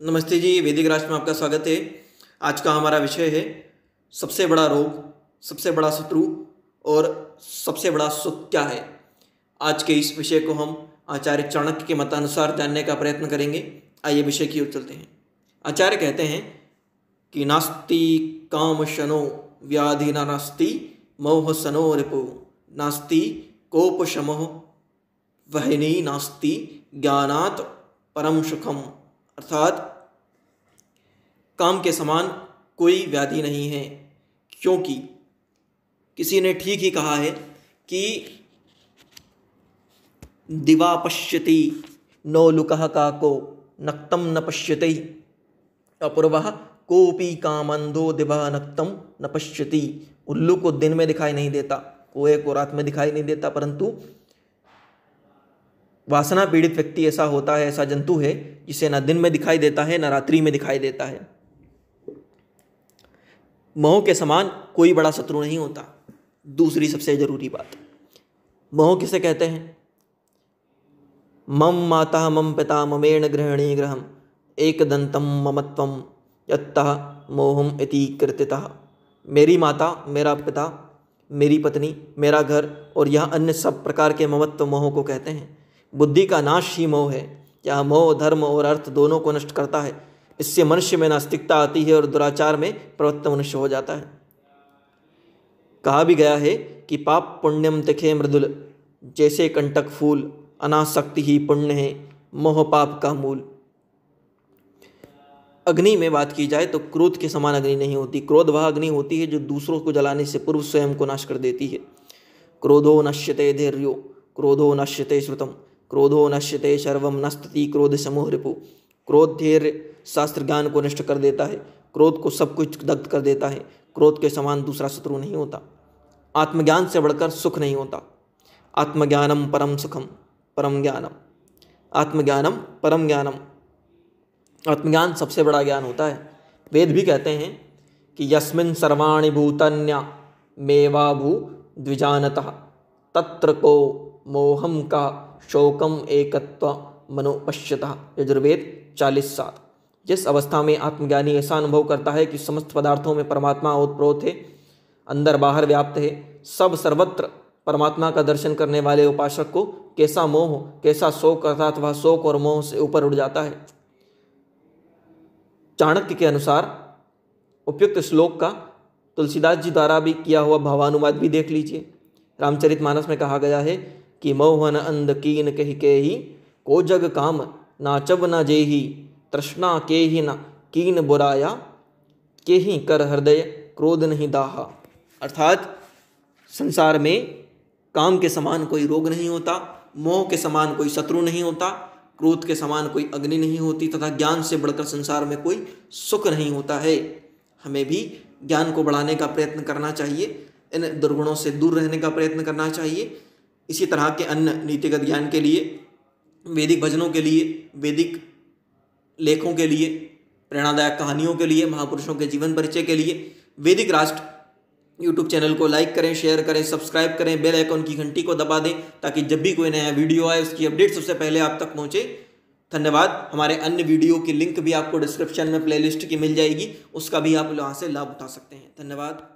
नमस्ते जी, वैदिक राष्ट्र में आपका स्वागत है। आज का हमारा विषय है सबसे बड़ा रोग, सबसे बड़ा शत्रु और सबसे बड़ा सुख क्या है। आज के इस विषय को हम आचार्य चाणक्य के मतानुसार जानने का प्रयत्न करेंगे। आइए विषय की ओर चलते हैं। आचार्य कहते हैं कि नास्ति काम शनो व्याधि नास्ति मोह सनो रिपु नास्ति कोप शमो वहिनी नास्ति ज्ञानात परम सुखम। अर्थात काम के समान कोई व्याधि नहीं है, क्योंकि किसी ने ठीक ही कहा है कि दिवा पश्यति नो लुकः काको नक्तम न पश्यति अपूर्वः कोपी कामंधो दिवा नक्तम न पश्यति। उल्लू को दिन में दिखाई नहीं देता, कोए को रात में दिखाई नहीं देता, परंतु वासना पीड़ित व्यक्ति ऐसा होता है, ऐसा जंतु है जिसे न दिन में दिखाई देता है न रात्रि में दिखाई देता है। मोह के समान कोई बड़ा शत्रु नहीं होता। दूसरी सबसे जरूरी बात, मोह किसे कहते हैं? मम माता मम पिता ममेण गृहिणी गृहम एकदंतम ममत्वम यत्तः मोहम इति कृतितः। मेरी माता, मेरा पिता, मेरी पत्नी, मेरा घर और यह अन्य सब प्रकार के ममत्व मोह को कहते हैं। बुद्धि का नाश ही मोह है। यह मोह धर्म और अर्थ दोनों को नष्ट करता है। इससे मनुष्य में नास्तिकता आती है और दुराचार में प्रवृत्त मनुष्य हो जाता है। कहा भी गया है कि पाप पुण्यम तिखे मृदुल, जैसे कंटक फूल अनासक्ति ही पुण्य है, मोह पाप का मूल। अग्नि में बात की जाए तो क्रोध के समान अग्नि नहीं होती। क्रोध वह अग्नि होती है जो दूसरों को जलाने से पूर्व स्वयं को नाश कर देती है। क्रोधो नश्यते धैर्यो क्रोधो नश्यते श्रुतम क्रोधो नश्यते सर्वम नस्तति क्रोध समूह रिपु। क्रोध धैर्य शास्त्र ज्ञान को नष्ट कर देता है। क्रोध को सब कुछ दग्ध कर देता है। क्रोध के समान दूसरा शत्रु नहीं होता। आत्मज्ञान से बढ़कर सुख नहीं होता। आत्मज्ञानम परम सुखम परम ज्ञानम। आत्मज्ञानम परम ज्ञानम। आत्मज्ञान सबसे बड़ा ज्ञान होता है। वेद भी कहते हैं कि यस्मिन् सर्वाणि भूतान्या मेवा भू द्विजानतः तत्र को मोहम का शोकम एकत्व मनो पश्यतः। यजुर्वेद 40:7। जिस अवस्था में आत्मज्ञानी ऐसा अनुभव करता है कि समस्त पदार्थों में परमात्मा ओतप्रोत है, अंदर बाहर व्याप्त है, सब सर्वत्र परमात्मा का दर्शन करने वाले उपासक को कैसा मोह, कैसा शोक, अर्थात वह शोक और मोह से ऊपर उठ जाता है। चाणक्य के अनुसार उपयुक्त श्लोक का तुलसीदास जी द्वारा भी किया हुआ भावानुवाद भी देख लीजिए। रामचरितमानस में कहा गया है कि मोहन अंध कीन कहि केहि को जग काम नाचब न जेहि तृष्णा के ही न कीन बुराया के ही कर हृदय क्रोध नहीं दाहा। अर्थात संसार में काम के समान कोई रोग नहीं होता, मोह के समान कोई शत्रु नहीं होता, क्रोध के समान कोई अग्नि नहीं होती, तथा ज्ञान से बढ़कर संसार में कोई सुख नहीं होता है। हमें भी ज्ञान को बढ़ाने का प्रयत्न करना चाहिए, इन दुर्गुणों से दूर रहने का प्रयत्न करना चाहिए। इसी तरह के अन्य नीतिगत ज्ञान के लिए, वैदिक भजनों के लिए, वैदिक लेखों के लिए, प्रेरणादायक कहानियों के लिए, महापुरुषों के जीवन परिचय के लिए वैदिक राष्ट्र यूट्यूब चैनल को लाइक करें, शेयर करें, सब्सक्राइब करें, बेल आइकॉन की घंटी को दबा दें ताकि जब भी कोई नया वीडियो आए उसकी अपडेट सबसे पहले आप तक पहुंचे। धन्यवाद। हमारे अन्य वीडियो की लिंक भी आपको डिस्क्रिप्शन में प्लेलिस्ट की मिल जाएगी, उसका भी आप वहाँ से लाभ उठा सकते हैं। धन्यवाद।